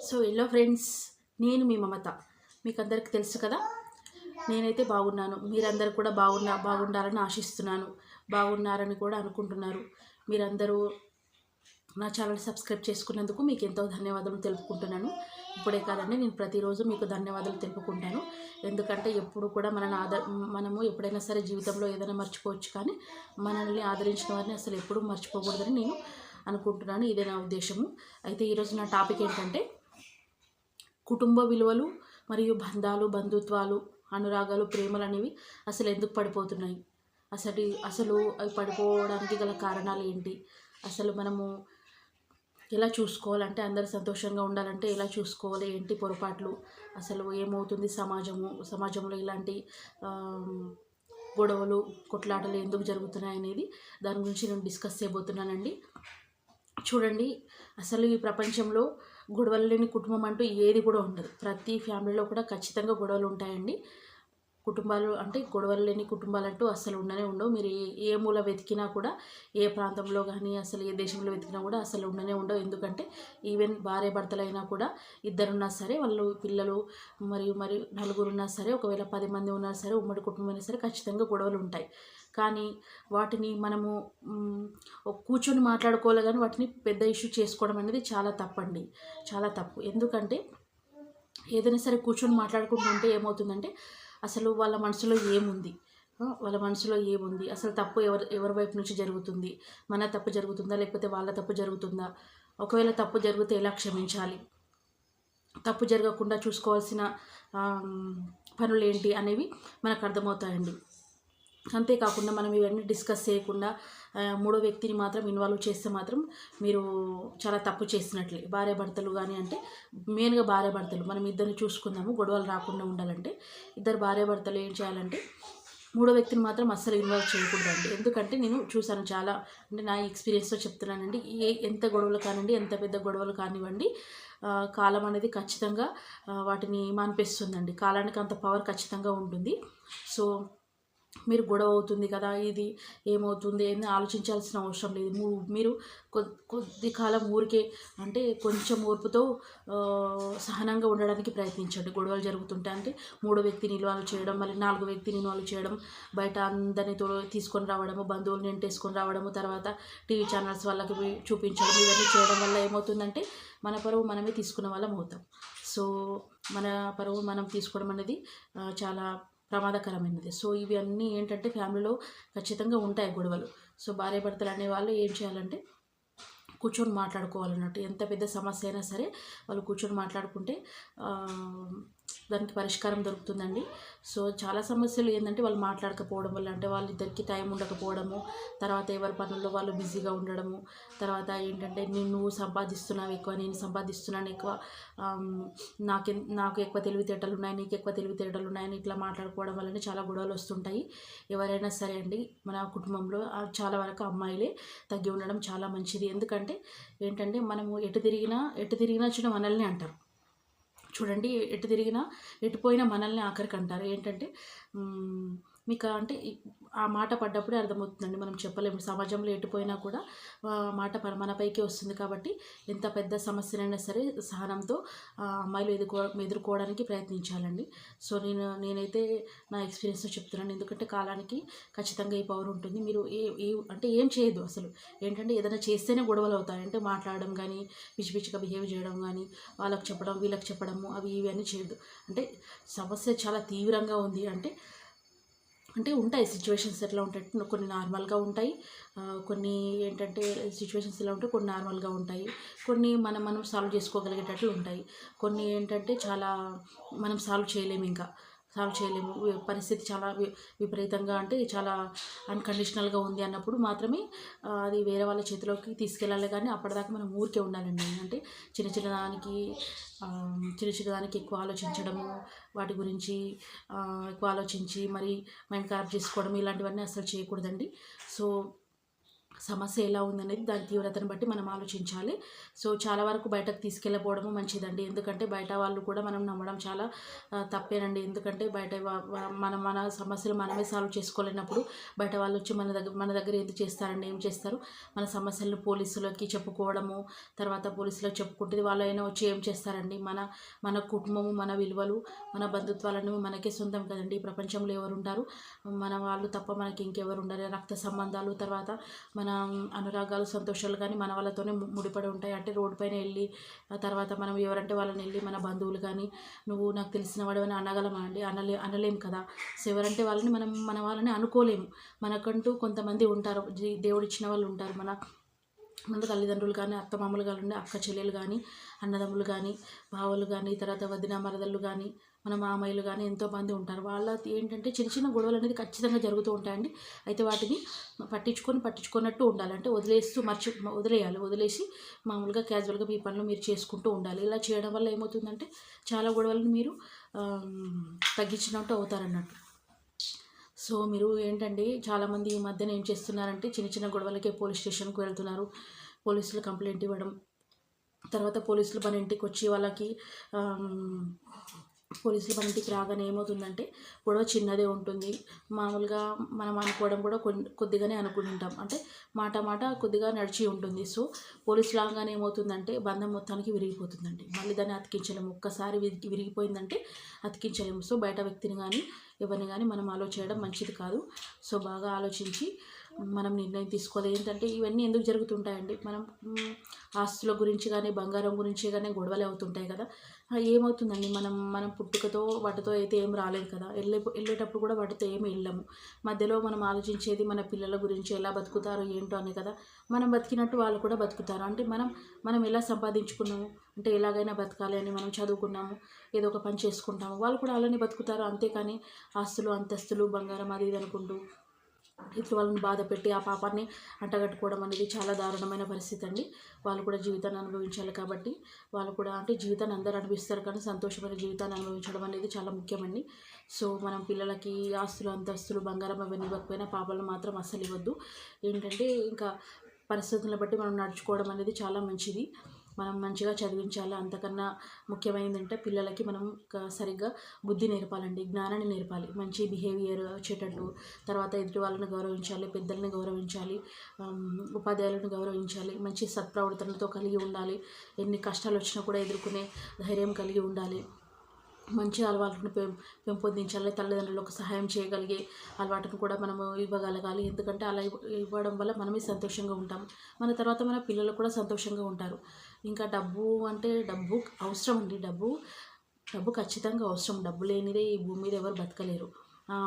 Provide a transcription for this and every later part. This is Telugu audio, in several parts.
సో హలో ఫ్రెండ్స్, నేను మీ మమత. మీకు అందరికీ తెలుసు కదా. నేనైతే బాగున్నాను. మీరందరూ కూడా బాగుండాలని ఆశిస్తున్నాను. బాగున్నారని కూడా అనుకుంటున్నారు. మీరందరూ నా ఛానల్ సబ్స్క్రైబ్ చేసుకున్నందుకు మీకు ఎంతో ధన్యవాదాలు తెలుపుకుంటున్నాను. ఇప్పుడే కాదండి, నేను ప్రతిరోజు మీకు ధన్యవాదాలు తెలుపుకుంటాను. ఎందుకంటే ఎప్పుడు కూడా మనము ఎప్పుడైనా సరే జీవితంలో ఏదైనా మర్చిపోవచ్చు, కానీ మనల్ని ఆదరించిన వారిని అసలు ఎప్పుడూ మర్చిపోకూడదని నేను అనుకుంటున్నాను. ఇదే నా ఉద్దేశము. అయితే ఈరోజు నా టాపిక్ ఏంటంటే కుటుంబ విలువలు మరియు బంధాలు, బంధుత్వాలు, అనురాగాలు, ప్రేమలు అనేవి అసలు ఎందుకు పడిపోతున్నాయి, అసలు అవి పడిపోవడానికి గల కారణాలు ఏంటి, అసలు మనము ఎలా చూసుకోవాలంటే, అందరు సంతోషంగా ఉండాలంటే ఎలా చూసుకోవాలి, ఏంటి పొరపాట్లు, అసలు ఏమవుతుంది సమాజంలో ఇలాంటి గొడవలు, కొట్లాటలు ఎందుకు జరుగుతున్నాయి అనేది దాని గురించి నేను డిస్కస్ చేయబోతున్నానండి. చూడండి, అసలు ఈ ప్రపంచంలో గొడవలు లేని కుటుంబం అంటూ ఏది కూడా ఉండదు. ప్రతి ఫ్యామిలీలో కూడా ఖచ్చితంగా గొడవలు ఉంటాయండి. కుటుంబాలు అంటే గొడవలు లేని కుటుంబాలు అంటూ అసలు ఉండవు. మీరు ఏ మూల వెతికినా కూడా, ఏ ప్రాంతంలో కానీ, అసలు ఏ దేశంలో వెతికినా కూడా అసలు ఉండవు. ఎందుకంటే ఈవెన్ భార్య భర్తలైనా కూడా ఇద్దరున్నా సరే, వాళ్ళు పిల్లలు మరియు నలుగురున్నా సరే, ఒకవేళ 10 మంది ఉన్నా సరే, ఉమ్మడి కుటుంబం అయినా సరే ఖచ్చితంగా గొడవలు ఉంటాయి. కానీ వాటిని మనము కూర్చొని మాట్లాడుకోవాలి, కానీ వాటిని పెద్ద ఇష్యూ చేసుకోవడం అనేది చాలా తప్పండి, చాలా తప్పు. ఎందుకంటే ఏదైనా సరే కూర్చొని మాట్లాడుకుంటుంటే ఏమవుతుందంటే, అసలు వాళ్ళ మనసులో ఏముంది, అసలు తప్పు ఎవరి వైపు నుంచి జరుగుతుంది, మన తప్పు జరుగుతుందా లేకపోతే వాళ్ళ తప్పు జరుగుతుందా, ఒకవేళ తప్పు జరిగితే ఎలా క్షమించాలి, తప్పు జరగకుండా చూసుకోవాల్సిన పనులు ఏంటి అనేవి మనకు అర్థమవుతాయండి. అంతేకాకుండా మనం ఇవన్నీ డిస్కస్ చేయకుండా మూడో వ్యక్తిని మాత్రం ఇన్వాల్వ్ చేస్తే మాత్రం మీరు చాలా తప్పు చేసినట్లే. భార్యాభర్తలు కానీ, అంటే మెయిన్గా భార్యాభర్తలు, మనం ఇద్దరిని చూసుకుందాము, గొడవలు రాకుండా ఉండాలంటే ఇద్దరు భార్యాభర్తలు ఏం చేయాలంటే మూడో వ్యక్తిని మాత్రం అస్సలు ఇన్వాల్వ్ చేయకూడదండి. ఎందుకంటే నేను చూసాను చాలా, అంటే నా ఎక్స్పీరియన్స్తో చెప్తున్నానండి. ఎంత గొడవలు కానివ్వండి, ఎంత పెద్ద గొడవలు కానివ్వండి, కాలం అనేది ఖచ్చితంగా వాటిని మాన్పేస్తుందండి. కాలానికి అంత పవర్ ఖచ్చితంగా ఉంటుంది. సో మీరు గొడవ అవుతుంది కదా, ఇది ఏమవుతుంది అని ఆలోచించాల్సిన అవసరం లేదు. మీరు కొద్ది కాలం ఊరికే, అంటే కొంచెం ఓర్పుతో సహనంగా ఉండడానికి ప్రయత్నించండి. గొడవలు జరుగుతుంటే అంటే మూడో వ్యక్తిని ఇన్వాల్వ్ చేయడం, మళ్ళీ 4వ వ్యక్తిని ఇన్వాల్వ్ చేయడం, బయట అందరినీ తీసుకొని రావడము, బంధువులను ఎంటేసుకొని రావడము, తర్వాత టీవీ ఛానల్స్ వాళ్ళకి చూపించడం, ఇవన్నీ చేయడం వల్ల ఏమవుతుందంటే మన పరువు మనమే తీసుకున్న వాళ్ళం అవుతాం. సో మన పరువు మనం తీసుకోవడం అనేది చాలా ప్రమాదకరమైనది. సో ఇవన్నీ ఏంటంటే ఫ్యామిలీలో ఖచ్చితంగా ఉంటాయి గొడవలు. సో భార్యాభర్తలు అనేవాళ్ళు ఏం చేయాలంటే కూర్చొని మాట్లాడుకోవాలన్నట్టు. ఎంత పెద్ద సమస్య అయినా సరే వాళ్ళు కూర్చొని మాట్లాడుకుంటే దానికి పరిష్కారం దొరుకుతుందండి. సో చాలా సమస్యలు ఏంటంటే వాళ్ళు మాట్లాడకపోవడం వల్ల, అంటే వాళ్ళిద్దరికి టైం ఉండకపోవడము, తర్వాత ఎవరి పనుల్లో వాళ్ళు బిజీగా ఉండడము, తర్వాత ఏంటంటే నువ్వు సంపాదిస్తున్నావు ఎక్కువ, నేను సంపాదిస్తున్నాను ఎక్కువ, నాకు ఎక్కువ తెలివితేటలు ఉన్నాయి, నీకు ఎక్కువ తెలివితేటలు ఉన్నాయని ఇట్లా మాట్లాడుకోవడం వల్లనే చాలా గొడవలు వస్తుంటాయి. ఎవరైనా సరే అండి, మన కుటుంబంలో చాలా వరకు అమ్మాయిలే తగ్గి ఉండడం చాలా మంచిది. ఎందుకంటే ఏంటంటే మనము ఎటు తిరిగినా చిన్న మనల్ని అంటారు. చూడండి, ఎటు పోయినా మనల్ని ఆఖరికి అంటారు. ఏంటంటే మీకు అంటే ఆ మాట పడ్డప్పుడే అర్థమవుతుందండి. మనం చెప్పలేము. సమాజంలో ఎటుపోయినా కూడా మాట మనపైకి వస్తుంది. కాబట్టి ఎంత పెద్ద సమస్యనైనా సరే సహనంతో అమ్మాయిలు ఎదుర్కోవడానికి ప్రయత్నించాలండి. సో నేనైతే నా ఎక్స్పీరియన్స్తో చెప్తున్నాను. ఎందుకంటే కాలానికి ఖచ్చితంగా ఈ పవర్ ఉంటుంది. మీరు అంటే ఏం చేయదు అసలు. ఏంటంటే ఏదైనా చేస్తేనే గొడవలు అవుతాయి. అంటే మాట్లాడడం కానీ, పిచ్చిగా బిహేవ్ చేయడం కానీ, వాళ్ళకి చెప్పడం వీళ్ళకి చెప్పడము, అవి ఇవి అని చేయదు. అంటే సమస్య చాలా తీవ్రంగా ఉంది అంటే ఉంటాయి సిచ్యువేషన్స్. ఎట్లా ఉంటాయి, కొన్ని నార్మల్గా ఉంటాయి, కొన్ని ఏంటంటే సిచ్యువేషన్స్ ఎలా ఉంటాయి, కొన్ని నార్మల్గా ఉంటాయి, కొన్ని మనం సాల్వ్ చేసుకోగలిగేటట్లు ఉంటాయి, కొన్ని ఏంటంటే చాలా మనం సాల్వ్ చేయలేము. పరిస్థితి చాలా విపరీతంగా, అంటే చాలా అన్కండిషనల్గా ఉంది అన్నప్పుడు మాత్రమే అది వేరే వాళ్ళ చేతిలోకి తీసుకెళ్ళాలి. కానీ అప్పటిదాకా మనం ఊరికే ఉండాలండి. అంటే చిన్నదానికి ఎక్కువ ఆలోచించడము, వాటి గురించి ఎక్కువ ఆలోచించి మరి మైండ్ ఖరాబ్ చేసుకోవడం, ఇలాంటివన్నీ అసలు చేయకూడదండి. సో సమస్య ఎలా ఉందనేది దాని తీవ్రతను బట్టి మనం ఆలోచించాలి. సో చాలా వరకు బయటకు తీసుకెళ్ళకపోవడము మంచిదండి. ఎందుకంటే బయట వాళ్ళు కూడా మనం నమ్మడం చాలా తప్పేనండి. ఎందుకంటే బయట మన సమస్యలు మనమే సాల్వ్ చేసుకోలేనప్పుడు బయట వాళ్ళు వచ్చి మన దగ్గర ఎందుకు చేస్తారండి, ఏం చేస్తారు? మన సమస్యలను పోలీసులకి చెప్పుకోవడము, తర్వాత పోలీసులకు చెప్పుకుంటే వాళ్ళైనా వచ్చి ఏం చేస్తారండి? మన కుటుంబము, మన విలువలు, మన బంధుత్వాలను మనకే సొంతం కదండి. ఈ ప్రపంచంలో ఎవరు ఉంటారు? మన వాళ్ళు తప్ప మనకి ఇంకెవరు ఉండరు. రక్త సంబంధాలు, తర్వాత మన అనురాగాలు, సంతోషాలు కానీ మన వాళ్ళతోనే ముడిపడి ఉంటాయి. అంటే రోడ్డు పైన వెళ్ళి తర్వాత మనం ఎవరంటే వాళ్ళని వెళ్ళి మన బంధువులు కానీ నువ్వు నాకు తెలిసిన వాడు అని అనగలమా అండి? అనలేం కదా. సో ఎవరంటే వాళ్ళని మన వాళ్ళని అనుకోలేము. మనకంటూ కొంతమంది ఉంటారు, దేవుడిచ్చిన వాళ్ళు ఉంటారు. మన తల్లిదండ్రులు కానీ, అత్తమామలు కానీ, అక్క చెల్లెలు కానీ, అన్నదమ్ములు కానీ, బావలు కానీ, తర్వాత వదిన మరదళ్ళు కానీ, మన మామయ్యలు కానీ ఎంతోమంది ఉంటారు. వాళ్ళ ఏంటంటే చిన్న చిన్న గొడవలు అనేది ఖచ్చితంగా జరుగుతూ ఉంటాయండి. అయితే వాటిని పట్టించుకున్నట్టు ఉండాలి. అంటే వదిలేసి మామూలుగా క్యాజువల్గా మీ పనులు మీరు చేసుకుంటూ ఉండాలి. ఇలా చేయడం వల్ల ఏమవుతుందంటే చాలా గొడవలను మీరు తగ్గించినట్టు అవుతారన్నట్టు. సో మీరు ఏంటండి, చాలామంది ఈ మధ్యన ఏం చేస్తున్నారంటే చిన్న చిన్న గొడవలకే పోలీస్ స్టేషన్కి వెళ్తున్నారు. పోలీసులు కంప్లైంట్ ఇవ్వడం, తర్వాత పోలీసులు మన ఇంటికి వచ్చి వాళ్ళకి పోలీసులు మన ఇంటికి రాగానే ఏమవుతుందంటే గొడవ చిన్నదే ఉంటుంది. మామూలుగా మనం అనుకోవడం కూడా కొద్దిగానే అనుకుంటుంటాం. అంటే మాట కొద్దిగా నడిచి ఉంటుంది. సో పోలీసులు రాగానే ఏమవుతుందంటే బంధం మొత్తానికి విరిగిపోతుందండి. మళ్ళీ దాన్ని అతికించలేము. ఒక్కసారి విరిగిపోయిందంటే అతికించలేము. సో బయట వ్యక్తిని కానీ ఎవరిని కానీ మనం చేయడం మంచిది కాదు. సో బాగా ఆలోచించి మనం నిర్ణయం తీసుకోవాలి. ఏంటంటే ఇవన్నీ ఎందుకు జరుగుతుంటాయండి? మనం ఆస్తుల గురించి కానీ, బంగారం గురించి కానీ గొడవలు అవుతుంటాయి కదా. ఏమవుతుందండి, మనం పుట్టుకతో వాటితో అయితే ఏం రాలేదు కదా. వెళ్ళేటప్పుడు కూడా వాటితో ఏమి వెళ్ళము. మధ్యలో మనం ఆలోచించేది మన పిల్లల గురించి, ఎలా బతుకుతారో ఏంటో అని కదా. మనం బతికినట్టు వాళ్ళు కూడా బతుకుతారు. అంటే మనం ఎలా సంపాదించుకున్నాము అంటే ఎలాగైనా బతకాలి అని మనం చదువుకున్నాము, ఏదో ఒక పని చేసుకుంటాము, వాళ్ళు కూడా అలానే బతుకుతారు. అంతేకాని ఆస్తులు, అంతస్తులు, బంగారం అది ఇది అనుకుంటూ ఇట్లా వాళ్ళని బాధ పెట్టి ఆ పాపాన్ని అంటగట్టుకోవడం అనేది చాలా దారుణమైన పరిస్థితి అండి. వాళ్ళు కూడా జీవితాన్ని అనుభవించాలి కాబట్టి వాళ్ళు కూడా అంటే జీవితాన్ని అందరూ అనుభవిస్తారు కానీ సంతోషమైన జీవితాన్ని అనుభవించడం అనేది చాలా ముఖ్యమండి. సో మనం పిల్లలకి ఆస్తులు, అంతస్తులు, బంగారం అవన్నీ ఇవ్వకపోయినా పాపాలను మాత్రం అస్సలు ఇవ్వద్దు. ఏంటంటే ఇంకా పరిస్థితులను బట్టి మనం నడుచుకోవడం అనేది చాలా మంచిది. మనం మంచిగా చదివించాలి. అంతకన్నా ముఖ్యమైనది అంటే పిల్లలకి మనం సరిగ్గా బుద్ధి నేర్పాలండి, జ్ఞానాన్ని నేర్పాలి. మంచి బిహేవియర్ వచ్చేటట్టు, తర్వాత ఎదుటి వాళ్ళని గౌరవించాలి, పెద్దల్ని గౌరవించాలి, ఉపాధ్యాయులను గౌరవించాలి, మంచి సత్ప్రవర్తనతో కలిగి ఉండాలి. ఎన్ని కష్టాలు వచ్చినా కూడా ఎదుర్కొనే ధైర్యం కలిగి ఉండాలి. మంచి అలవాటును పెంపొందించాలి. తల్లిదండ్రులకు సహాయం చేయగలిగే అలవాటును కూడా మనము ఇవ్వగలగాలి. ఎందుకంటే అలా ఇవ్వడం వల్ల మనమే సంతోషంగా ఉంటాం, మన తర్వాత మన పిల్లలు కూడా సంతోషంగా ఉంటారు. ఇంకా డబ్బు అంటే డబ్బు అవసరం అండి. డబ్బు ఖచ్చితంగా అవసరం. డబ్బు లేనిదే ఈ భూమి మీద ఎవరు బతకలేరు.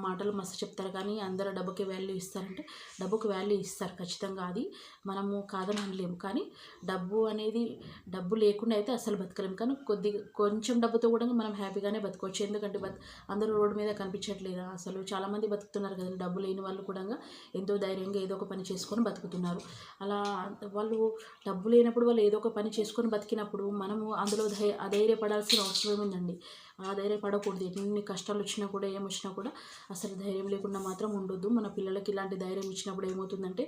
మాటలు మస్తు చెప్తారు కానీ అందరూ డబ్బుకి వాల్యూ ఇస్తారంటే డబ్బుకి వాల్యూ ఇస్తారు ఖచ్చితంగా. అది మనము కాదని అనలేము. కానీ డబ్బు లేకుండా అయితే అసలు బతకలేము. కానీ కొంచెం డబ్బుతో కూడా మనం హ్యాపీగానే బతకవచ్చు. ఎందుకంటే అందరూ రోడ్డు మీద కనిపించట్లేదా? అసలు చాలామంది బతుకుతున్నారు కదండి. డబ్బు లేని వాళ్ళు కూడా ఎంతో ధైర్యంగా ఏదో ఒక పని చేసుకొని బతుకుతున్నారు. అలా వాళ్ళు డబ్బు లేనప్పుడు వాళ్ళు ఏదో ఒక పని చేసుకొని బతికినప్పుడు మనము అందులో అధైర్యపడాల్సిన అవసరం ఏముందండి? ధైర్యపడకూడదు. ఎన్ని కష్టాలు వచ్చినా కూడా ఏమొచ్చినా కూడా అసలు ధైర్యం లేకుండా మాత్రం ఉండొద్దు. మన పిల్లలకి ఇలాంటి ధైర్యం ఇచ్చినప్పుడు ఏమవుతుందంటే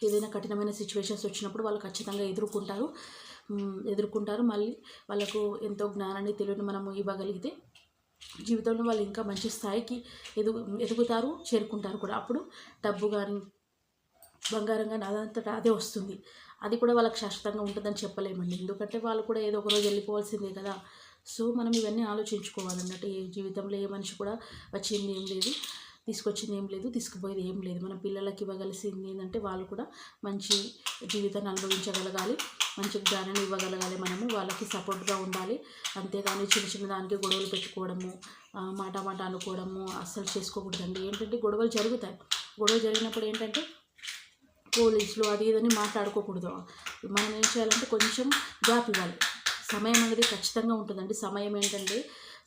ఏదైనా కఠినమైన సిచ్యువేషన్స్ వచ్చినప్పుడు వాళ్ళు ఖచ్చితంగా ఎదుర్కొంటారు. మళ్ళీ వాళ్ళకు ఎంతో జ్ఞానాన్ని, తెలివిని మనము ఇవ్వగలిగితే జీవితంలో వాళ్ళు ఇంకా మంచి స్థాయికి ఎదుగుతారు, చేరుకుంటారు కూడా. అప్పుడు డబ్బు కానీ, బంగారం కానీ అదంతటా అదే వస్తుంది. అది కూడా వాళ్ళకి శాశ్వతంగా ఉంటుందని చెప్పలేమండి. ఎందుకంటే వాళ్ళు కూడా ఏదో ఒక రోజు వెళ్ళిపోవాల్సిందే కదా. సో మనం ఇవన్నీ ఆలోచించుకోవాలన్నట్టు. ఏ జీవితంలో ఏ మనిషి కూడా వచ్చింది ఏం లేదు, తీసుకొచ్చింది ఏం లేదు, తీసుకుపోయేది ఏం లేదు. మన పిల్లలకి ఇవ్వగలిసింది ఏంటంటే వాళ్ళు కూడా మంచి జీవితాన్ని అనుభవించగలగాలి, మంచి జ్ఞానాన్ని ఇవ్వగలగాలి. మనము వాళ్ళకి సపోర్ట్గా ఉండాలి. అంతేగాని చిన్న దానికి గొడవలు పెట్టుకోవడము, మాట అనుకోవడము అస్సలు చేసుకోకూడదండి. ఏంటంటే గొడవలు జరిగినప్పుడు ఏంటంటే పోలీసులు అది ఇదని మాట్లాడుకోకూడదు. మనం ఏం చేయాలంటే కొంచెం గ్యాప్ ఇవ్వాలి. సమయం అనేది ఖచ్చితంగా ఉంటుందండి. సమయం ఏంటంటే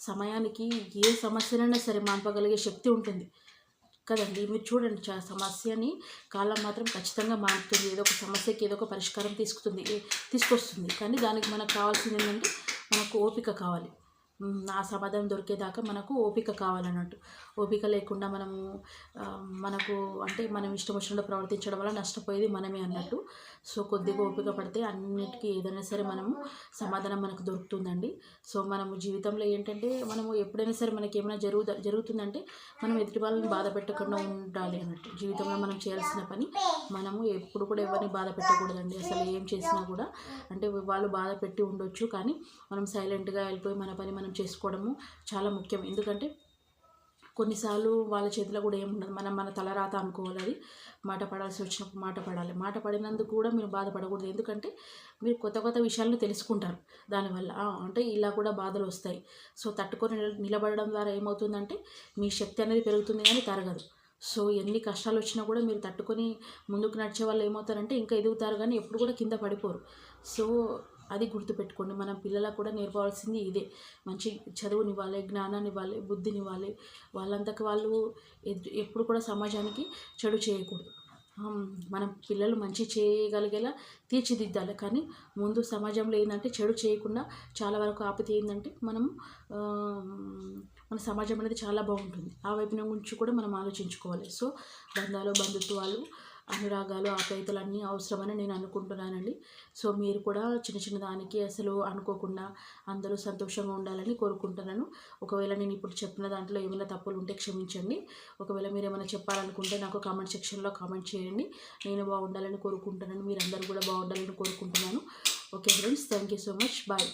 సమయానికి ఏ సమస్యనైనా సరే మాన్పగలిగే శక్తి ఉంటుంది కదండి. మీరు చూడండి, సమస్యని కాలం మాత్రం ఖచ్చితంగా మారుతుంది. ఏదో ఒక సమస్యకి ఏదో ఒక పరిష్కారం తీసుకొస్తుంది. కానీ దానికి మనకు కావాల్సింది ఏంటంటే మనకు ఓపిక కావాలి. ఆ సమాధానం దొరికేదాకా మనకు ఓపిక కావాలన్నట్టు. ఓపిక లేకుండా మనము మనకు అంటే మనం ఇష్టం వచ్చినట్టు ప్రవర్తించడం వల్ల నష్టపోయేది మనమే అన్నట్టు. సో కొద్దిగా ఓపిక పడితే అన్నిటికీ ఏదైనా సరే మనము సమాధానం మనకు దొరుకుతుందండి. సో మనము జీవితంలో ఏంటంటే మనము ఎప్పుడైనా సరే మనకి ఏమైనా జరుగుతుందంటే మనం ఎదుటి వాళ్ళని బాధ పెట్టకుండా ఉండాలి అన్నట్టు. జీవితంలో మనం చేయాల్సిన పని మనము ఎప్పుడు కూడా ఎవరిని బాధ పెట్టకూడదండి. అసలు ఏం చేసినా కూడా అంటే వాళ్ళు బాధ పెట్టి ఉండొచ్చు, కానీ మనం సైలెంట్గా వెళ్ళిపోయి మన పని మనం చేసుకోవడము చాలా ముఖ్యం. ఎందుకంటే కొన్నిసార్లు వాళ్ళ చేతిలో కూడా ఏముండదు, మనం మన తలరాత అనుకోవాలి. అది మాట పడాల్సి వచ్చినప్పుడు మాట పడాలి. మాట పడినందుకు కూడా మీరు బాధపడకూడదు. ఎందుకంటే మీరు కొత్త కొత్త విషయాలను తెలుసుకుంటారు దానివల్ల. అంటే ఇలా కూడా బాధలు వస్తాయి. సో తట్టుకొని నిలబడడం ద్వారా ఏమవుతుందంటే మీ శక్తి అనేది పెరుగుతుంది కానీ తరగదు. సో ఎన్ని కష్టాలు వచ్చినా కూడా మీరు తట్టుకొని ముందుకు నడిచే వాళ్ళు ఏమవుతారంటే ఇంకా ఎదుగుతారు, కానీ ఎప్పుడు కూడా కింద పడిపోరు. సో అది గుర్తుపెట్టుకోండి. మనం పిల్లలకు కూడా నేర్పవలసింది ఇదే. మంచి చదువునివ్వాలి, జ్ఞానాన్నివ్వాలి, బుద్ధినివ్వాలి. వాళ్ళంతకు వాళ్ళు ఎప్పుడు కూడా సమాజానికి చెడు చేయకూడదు. మనం పిల్లలు మంచి చేయగలిగేలా తీర్చిదిద్దాలి, కానీ ముందు సమాజంలో ఏంటంటే చెడు చేయకుండా చాలా వరకు ఆపితే ఏంటంటే మనం మన సమాజం అనేది చాలా బాగుంటుంది. ఆ వైపున గురించి కూడా మనం ఆలోచించుకోవాలి. సో బంధాలు, బంధుత్వాలు, అనురాగాలు, ఆప్యాయతలు అన్నీ అవసరమని నేను అనుకుంటున్నానండి. సో మీరు కూడా చిన్న చిన్న దానికి అసలు అనుకోకుండా అందరూ సంతోషంగా ఉండాలని కోరుకుంటున్నాను. ఒకవేళ నేను ఇప్పుడు చెప్పిన దాంట్లో ఏమైనా తప్పులు ఉంటే క్షమించండి. ఒకవేళ మీరు ఏమైనా చెప్పాలనుకుంటే నాకు కామెంట్ సెక్షన్లో కామెంట్ చేయండి. నేను బాగుండాలని కోరుకుంటున్నాను, మీరందరూ కూడా బాగుండాలని కోరుకుంటున్నాను. Okay friends, thank you so much. Bye.